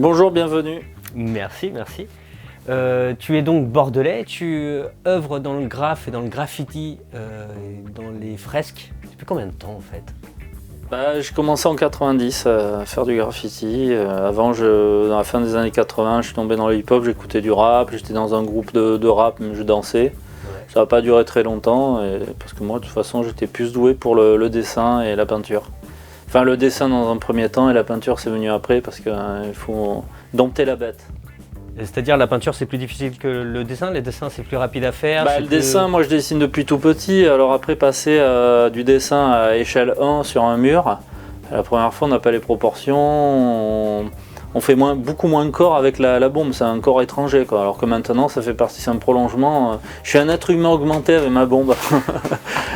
Bonjour, bienvenue. Merci, merci. Tu es donc bordelais, tu œuvres dans le graphe et dans le graffiti, dans les fresques. Depuis combien de temps en fait? J'ai commencé en 90 à faire du graffiti. Avant, dans la fin des années 80, je suis tombé dans le hip-hop, j'écoutais du rap, j'étais dans un groupe de rap, mais je dansais. Ouais. Ça n'a pas duré très longtemps, parce que moi, de toute façon, j'étais plus doué pour le dessin et la peinture. Enfin, le dessin dans un premier temps et la peinture, c'est venu après, parce qu'il faut dompter la bête. C'est-à-dire la peinture c'est plus difficile que le dessin, les dessins c'est plus rapide à faire? Le dessin, moi je dessine depuis tout petit, alors après passer du dessin à échelle 1 sur un mur, la première fois on n'a pas les proportions, on fait beaucoup moins de corps avec la bombe, c'est un corps étranger quoi. Alors que maintenant ça fait partie, c'est un prolongement, je suis un être humain augmenté avec ma bombe.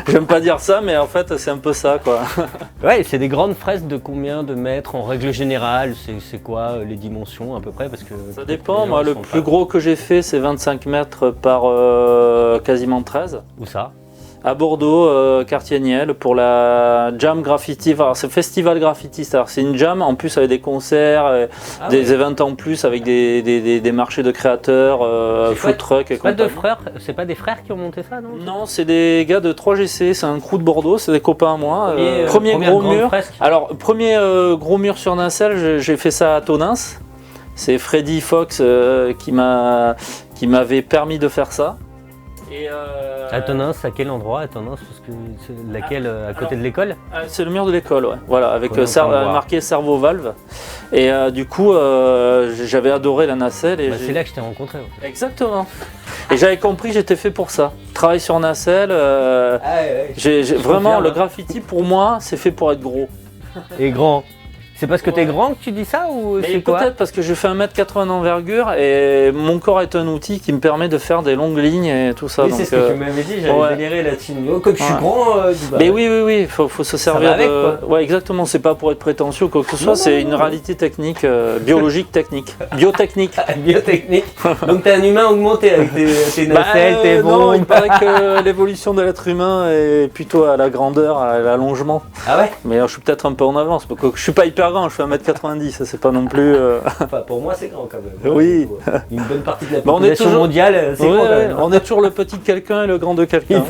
J'aime pas dire ça mais en fait c'est un peu ça quoi. Ouais, c'est des grandes fresques de combien de mètres en règle générale? C'est quoi les dimensions à peu près? Parce que ça dépend, moi le plus gros que j'ai fait c'est 25 mètres par quasiment 13. Où ça? À Bordeaux, Quartier-Niel, pour la Jam Graffiti, enfin, c'est Festival Graffiti, c'est une jam en plus avec des concerts, des events en plus avec des marchés de créateurs, food truck et compagnie. C'est pas des frères qui ont monté ça, non? Non, c'est des gars de 3GC, c'est un crew de Bordeaux, c'est des copains à moi. Premier gros mur. Alors, premier gros mur sur Nacelle, j'ai fait ça à Tonins. C'est Freddy Fox qui m'avait permis de faire ça. À Tonins, à quel endroit à Tonins? Parce que c'est laquelle à côté de l'école? C'est le mur de l'école, ouais. Voilà, avec marqué cerveau valve. Et du coup, j'avais adoré la nacelle. Et c'est là que je t'ai rencontré. Exactement. Et j'avais compris, j'étais fait pour ça. Travailler sur nacelle. Vraiment, le graffiti pour moi, c'est fait pour être gros. Et grand. C'est parce que t'es grand que tu dis ça ou c'est quoi? Peut-être parce que je fais 1m80 d'envergure et mon corps est un outil qui me permet de faire des longues lignes et tout ça. Oui, c'est ce que tu m'avais dit, j'avais déliré là-dessus. Comme je suis grand, mais oui, faut se servir avec, de... Ouais, exactement, c'est pas pour être prétentieux ou quoi que ce soit, c'est une réalité technique, biologique technique, biotechnique. Biotechnique. Donc t'es un humain augmenté avec tes nacelles, tes bombes. Non, il paraît que l'évolution de l'être humain est plutôt à la grandeur, à l'allongement. Ah ouais? Mais je suis peut-être un peu en avance, je suis pas hyper grand, je fais 1m90, c'est pas non plus... Enfin, pour moi c'est grand quand même. Oui. Une bonne partie de la population mondiale, c'est grand quand même. On est toujours le petit de quelqu'un et le grand de quelqu'un.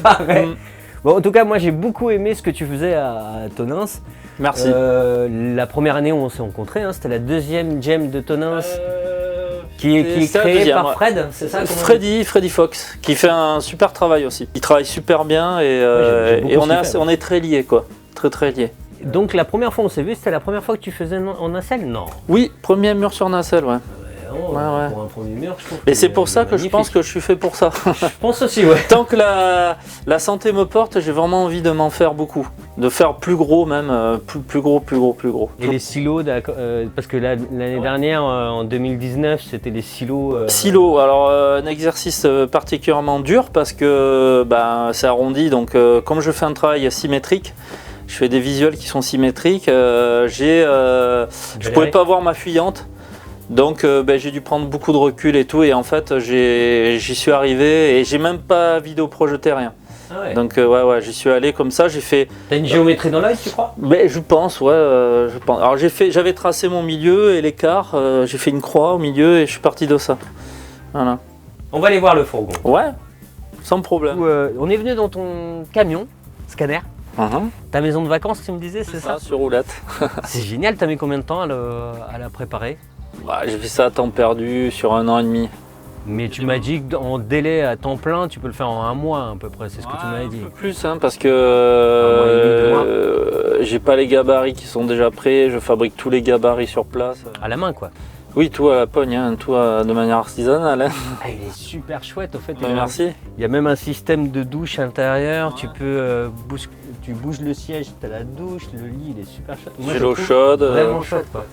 Bon, en tout cas, moi j'ai beaucoup aimé ce que tu faisais à Tonins. Merci. La première année où on s'est rencontrés, c'était la deuxième jam de Tonins. Qui est créé par Fred, c'est ça? Freddy Fox, qui fait un super travail aussi. Il travaille super bien et on est très liés quoi, très liés. Donc la première fois on s'est vu, c'était la première fois que tu faisais en nacelle? Non. Oui, premier mur sur nacelle, ouais. Pour un premier mur, je trouve. Et c'est pour ça que je pense que je suis fait pour ça. Je pense aussi, ouais. Tant que la santé me porte, j'ai vraiment envie de m'en faire beaucoup. De faire plus gros même, plus gros. Et les silos, parce que l'année dernière, en 2019, c'était les silos... Silos, alors un exercice particulièrement dur parce que c'est arrondi, donc comme je fais un travail symétrique, je fais des visuels qui sont symétriques, je pouvais pas voir ma fuyante. Donc j'ai dû prendre beaucoup de recul et tout, et en fait j'y suis arrivé et j'ai même pas vidéo projeté, rien. Ah ouais. Donc j'y suis allé comme ça, j'ai fait... T'as une géométrie dans l'œil, tu crois? Je pense, je pense. Alors j'avais tracé mon milieu et l'écart, j'ai fait une croix au milieu et je suis parti de ça. Voilà. On va aller voir le fourgon. Ouais, sans problème. On est venu dans ton camion, scanner. Ta maison de vacances, tu me disais, c'est ça? Sur roulette. C'est génial, t'as mis combien de temps à la préparer? J'ai fait ça à temps perdu sur 1 an et demi. Mais tu m'as dit qu'en délai à temps plein, tu peux le faire en 1 mois à peu près, c'est ce que tu m'avais dit. Un peu plus, parce que j'ai pas les gabarits qui sont déjà prêts, je fabrique tous les gabarits sur place. À la main quoi? Oui, tout à la pogne, tout de manière artisanale. Il est super chouette au fait. Merci. Il y a même un système de douche intérieur, tu peux tu bouges le siège, tu as la douche, le lit, il est super chouette. J'ai l'eau chaude. Vraiment chouette quoi.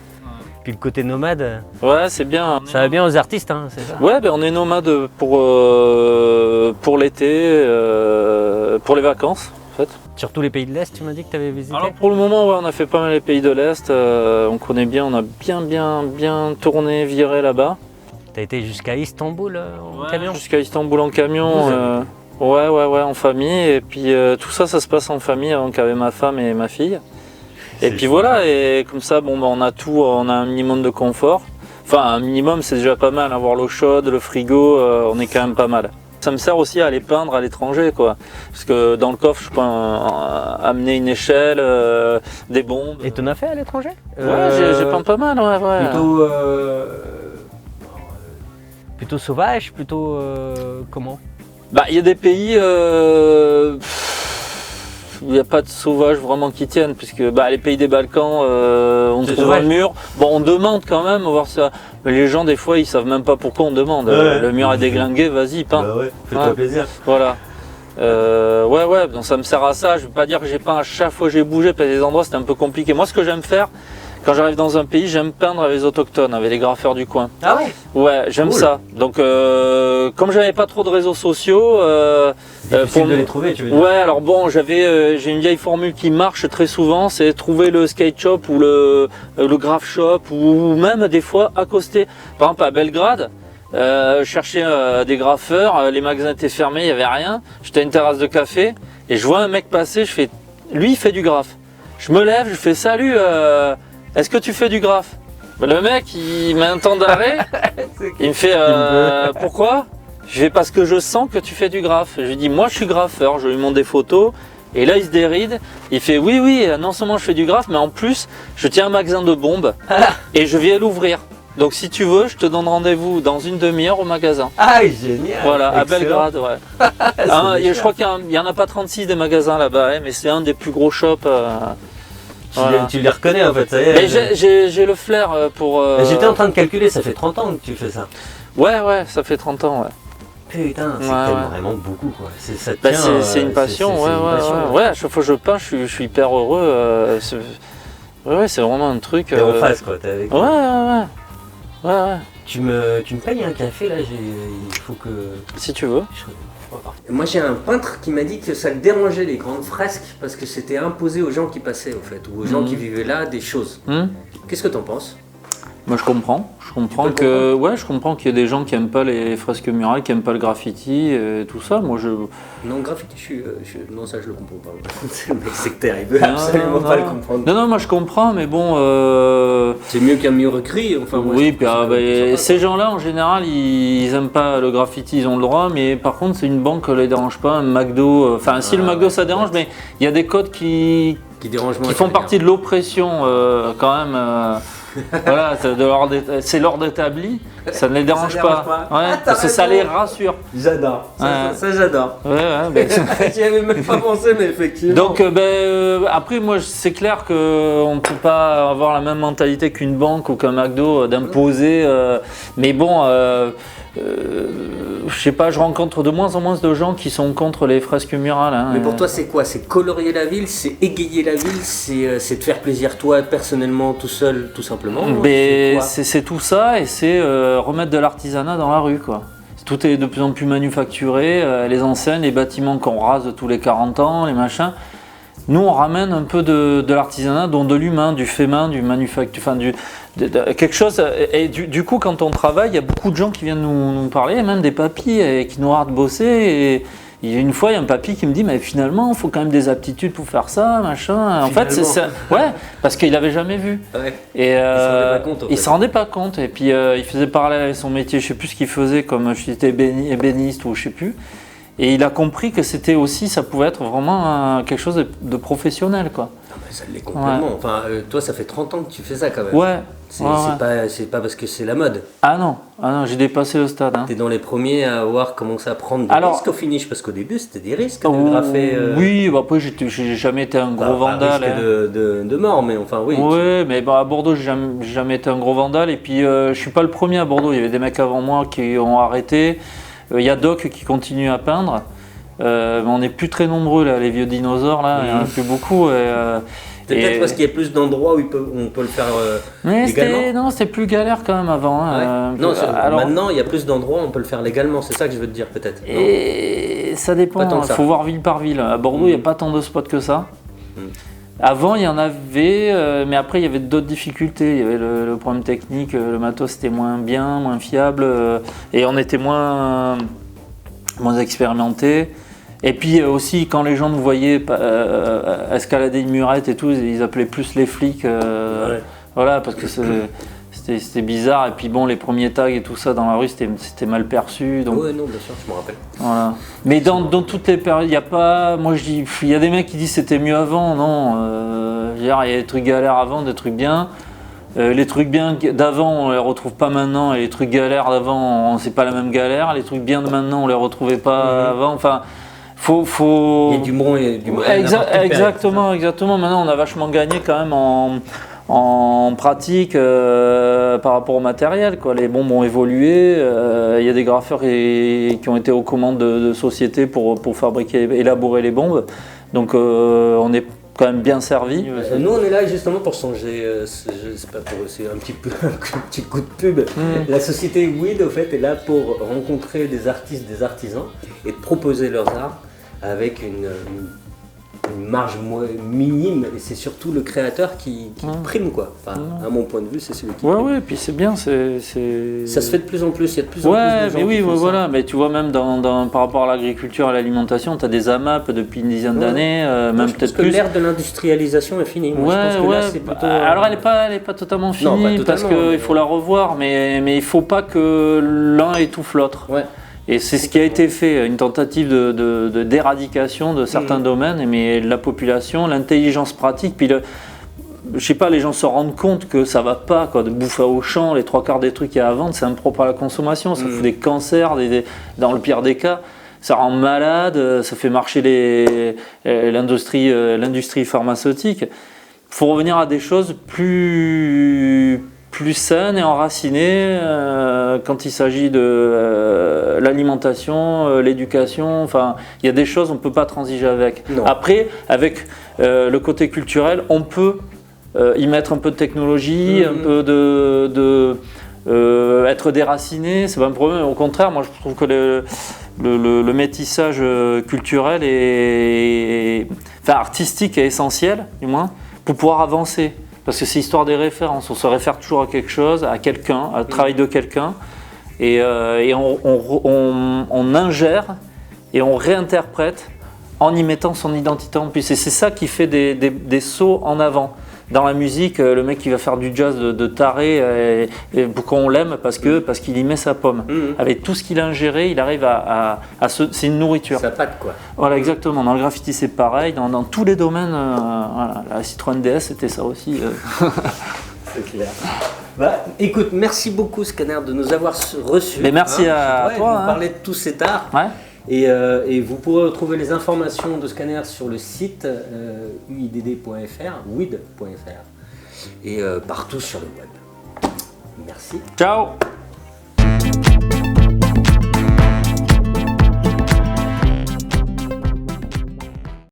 Puis le côté nomade. Ouais, c'est bien. Ça va bien aux artistes, c'est ça? Ouais, on est nomade pour l'été, pour les vacances en fait. Sur tous les pays de l'Est, tu m'as dit que tu avais visité? Alors pour le moment, on a fait pas mal les pays de l'Est, on connaît bien, on a bien tourné, viré là-bas. T'as été jusqu'à Istanbul en camion? Jusqu'à Istanbul en camion, ouais, en famille, et puis tout ça se passe en famille avant qu'avec ma femme et ma fille. Et puis voilà, et comme ça, on a tout, on a un minimum de confort. Enfin, un minimum, c'est déjà pas mal. Avoir l'eau chaude, le frigo, on est quand même pas mal. Ça me sert aussi à aller peindre à l'étranger, quoi. Parce que dans le coffre, je peux amener une échelle, des bombes. Et t'en as fait à l'étranger? Ouais, j'ai peint pas mal, ouais. Plutôt sauvage, plutôt comment? Bah, il y a des pays où il n'y a pas de sauvages vraiment qui tiennent, puisque les pays des Balkans, on trouve un mur. Bon, on demande quand même, voir ça. Mais les gens, des fois, ils savent même pas pourquoi on demande. Ouais. Le mur est déglingué, vas-y, peins. Bah ouais, fais-toi plaisir. Voilà. Ouais, donc ça me sert à ça. Je ne veux pas dire que j'ai peint à chaque fois que j'ai bougé, parce qu'il y a des endroits c'était un peu compliqué. Moi, ce que j'aime faire, quand j'arrive dans un pays, j'aime peindre avec les autochtones, avec les graffeurs du coin. Ah ouais? Ouais, j'aime ça. Donc, comme j'avais pas trop de réseaux sociaux, difficile de les trouver, tu veux dire? Ouais, alors bon, j'ai une vieille formule qui marche très souvent, c'est trouver le skate shop ou le graph shop ou même des fois accoster. Par exemple à Belgrade, chercher des graffeurs, les magasins étaient fermés, il n'y avait rien. J'étais à une terrasse de café et je vois un mec passer, lui il fait du graphe. Je me lève, je fais salut, est-ce que tu fais du graphe? Le mec il met un temps d'arrêt, il me fait pourquoi? Je fais parce que je sens que tu fais du graphe. Je lui dis moi je suis graffeur, je lui montre des photos et là il se déride, il fait oui, non seulement je fais du graphe mais en plus je tiens un magasin de bombes et je viens l'ouvrir. Donc si tu veux, je te donne rendez-vous dans une demi-heure au magasin. Ah génial! Voilà, excellent. à Belgrade, ouais. Je crois qu'il n'y en a pas 36 des magasins là-bas, mais c'est un des plus gros shops. Voilà. Tu les reconnais en fait, ça y est. Mais j'ai le flair pour... J'étais en train de calculer, ça fait 30 ans que tu fais ça. Ouais, ça fait 30 ans, ouais. Putain, c'est Ouais. vraiment beaucoup quoi. Ça te tient, c'est une passion, c'est une passion, ouais. À chaque fois que je peins, je suis hyper heureux. C'est vraiment un truc... T'es en face quoi, t'es avec. Ouais. Tu me payes un café là, il faut que... Si tu veux. Moi j'ai un peintre qui m'a dit que ça le dérangeait les grandes fresques parce que c'était imposé aux gens qui passaient au fait, ou aux gens qui vivaient là des choses. Qu'est-ce que t'en penses? Moi je comprends. Je comprends qu'il y a des gens qui aiment pas les fresques murales, qui aiment pas le graffiti et tout ça. Moi je... Non, graffiti, non ça je le comprends pas. C'est le mec sectaire, il veut absolument pas le comprendre. Non, moi je comprends, mais bon... C'est mieux qu'un mur écrit, enfin moi, oui, puis ces gens-là en général ils aiment pas le graffiti, ils ont le droit, mais par contre c'est une banque qui les dérange pas, un McDo... Enfin si le McDo ça dérange, mais il y a des codes qui font partie de l'oppression quand même... Voilà, c'est l'ordre établi, ça ne les dérange pas. Ouais, parce que ça les rassure. J'adore, ça j'adore. Ouais, J'y avais même pas pensé, mais effectivement. Donc après moi c'est clair qu'on ne peut pas avoir la même mentalité qu'une banque ou qu'un McDo d'imposer, mais bon... je sais pas, je rencontre de moins en moins de gens qui sont contre les fresques murales. Mais pour toi, c'est quoi? C'est colorier la ville, c'est égayer la ville, c'est te faire plaisir toi, personnellement, tout seul, tout simplement? C'est tout ça et c'est remettre de l'artisanat dans la rue, quoi. Tout est de plus en plus manufacturé, les enseignes, les bâtiments qu'on rase tous les 40 ans, les machins. Nous, on ramène un peu de l'artisanat, dont de l'humain, du fait main, du manufacture, enfin quelque chose. Et du coup, quand on travaille, il y a beaucoup de gens qui viennent nous parler, même des papis, et qui nous regardent bosser. Et une fois, il y a un papy qui me dit, mais finalement, il faut quand même des aptitudes pour faire ça, machin. En fait, c'est ça. Ouais, parce qu'il n'avait jamais vu. Ouais. Et il se rendait pas compte. Et puis, il faisait parallèle avec son métier. Je sais plus ce qu'il faisait, comme je était ébéniste ou je sais plus. Et il a compris que c'était aussi, ça pouvait être vraiment quelque chose de professionnel, quoi. Non, mais ça l'est complètement. Ouais. Enfin, toi, ça fait 30 ans que tu fais ça quand même. Ouais. C'est pas parce que c'est la mode. Ah non, j'ai dépassé le stade. T'es dans les premiers à avoir commencé à prendre des risques au finish, parce qu'au début, c'était des risques de graffer. Oui, après, j'ai jamais été un gros vandale. Risque de mort, mais enfin, oui. Oui, mais à Bordeaux, j'ai jamais été un gros vandale. Et puis, je suis pas le premier à Bordeaux. Il y avait des mecs avant moi qui ont arrêté. Il y a Doc qui continue à peindre, mais on n'est plus très nombreux là, les vieux dinosaures là, il n'y en a plus beaucoup. Peut-être parce qu'il y a plus d'endroits où on peut le faire légalement. Non, c'était plus galère quand même avant. Maintenant il y a plus d'endroits où on peut le faire légalement, c'est ça que je veux te dire peut-être. Et ça dépend, il faut voir ville par ville. À Bordeaux, il n'y a pas tant de spots que ça. Avant, il y en avait, mais après, il y avait d'autres difficultés. Il y avait le problème technique, le matos était moins bien, moins fiable, et on était moins expérimenté. Et puis aussi, quand les gens nous voyaient escalader une murette et tout, ils appelaient plus les flics. Voilà, parce que c'était bizarre. Et puis bon, les premiers tags et tout ça dans la rue, c'était mal perçu. Donc, Ouais, non, bien sûr, je me rappelle. voilà. Mais dans toutes les périodes, il n'y a pas. Moi, je dis, il y a des mecs qui disent c'était mieux avant. Non, il y a des trucs galères avant, des trucs bien. Les trucs bien d'avant, on les retrouve pas maintenant. Et les trucs galères d'avant, c'est pas la même galère. Les trucs bien de maintenant, on les retrouvait pas avant. Enfin, faut. Il y a du bon et du mauvais. Exactement. Maintenant, on a vachement gagné quand même en pratique par rapport au matériel, quoi. Les bombes ont évolué. Il y a des graffeurs qui ont été aux commandes de sociétés pour élaborer les bombes. Donc, on est quand même bien servi. Nous, on est là justement pour changer. C'est pas pour, c'est un petit peu un petit coup de pub. La société Weed, au fait, est là pour rencontrer des artistes, des artisans et de proposer leurs arts avec une marge minime. Et c'est surtout le créateur qui prime, quoi. Enfin, à mon point de vue, c'est celui qui prime. Ouais, et puis c'est bien. Ça se fait de plus en plus. Il y a de plus en plus de gens mais oui, qui font ça. voilà. Mais tu vois, même par rapport à l'agriculture et à l'alimentation, tu as des AMAP depuis une dizaine d'années, même peut-être plus. Parce que l'ère de l'industrialisation est finie. Moi, je pense que là, c'est plutôt... Alors, elle n'est pas totalement finie, Non, pas totalement, parce qu'il faut la revoir, mais il ne faut pas que l'un étouffe l'autre. Ouais. Et c'est ce qui a été fait, une tentative d'éradication de certains domaines, mais la population, l'intelligence pratique, puis je sais pas, les gens se rendent compte que ça va pas, quoi, de bouffer au champ, les 3/4 des trucs qu'il y a à vendre, c'est impropre à la consommation, ça fout des cancers, dans le pire des cas, ça rend malade, ça fait marcher l'industrie pharmaceutique. Il faut revenir à des choses plus saines et enracinées quand il s'agit de l'alimentation, l'éducation. Enfin, il y a des choses on ne peut pas transiger avec. Non. Après, avec le côté culturel, on peut y mettre un peu de technologie, un peu être déraciné, c'est pas un problème. Au contraire, moi je trouve que le métissage culturel artistique est essentiel, du moins, pour pouvoir avancer. Parce que c'est l'histoire des références, on se réfère toujours à quelque chose, à quelqu'un, à travail de quelqu'un, et on ingère et on réinterprète en y mettant son identité en plus. Et c'est ça qui fait des sauts en avant. Dans la musique, le mec qui va faire du jazz de taré, et pourquoi on l'aime parce qu'il y met sa pomme. Avec tout ce qu'il a ingéré, il arrive c'est une nourriture. Ça pâte, quoi. Voilà, exactement. Dans le graffiti, c'est pareil. Dans tous les domaines, voilà. La Citroën DS, c'était ça aussi. C'est clair. Bah, écoute, merci beaucoup Scanner de nous avoir reçus. Mais merci à toi. Vous parler de tous ces arts. Ouais. Et vous pourrez retrouver les informations de Scanner sur le site uidd.fr, weed.fr et partout sur le web. Merci. Ciao.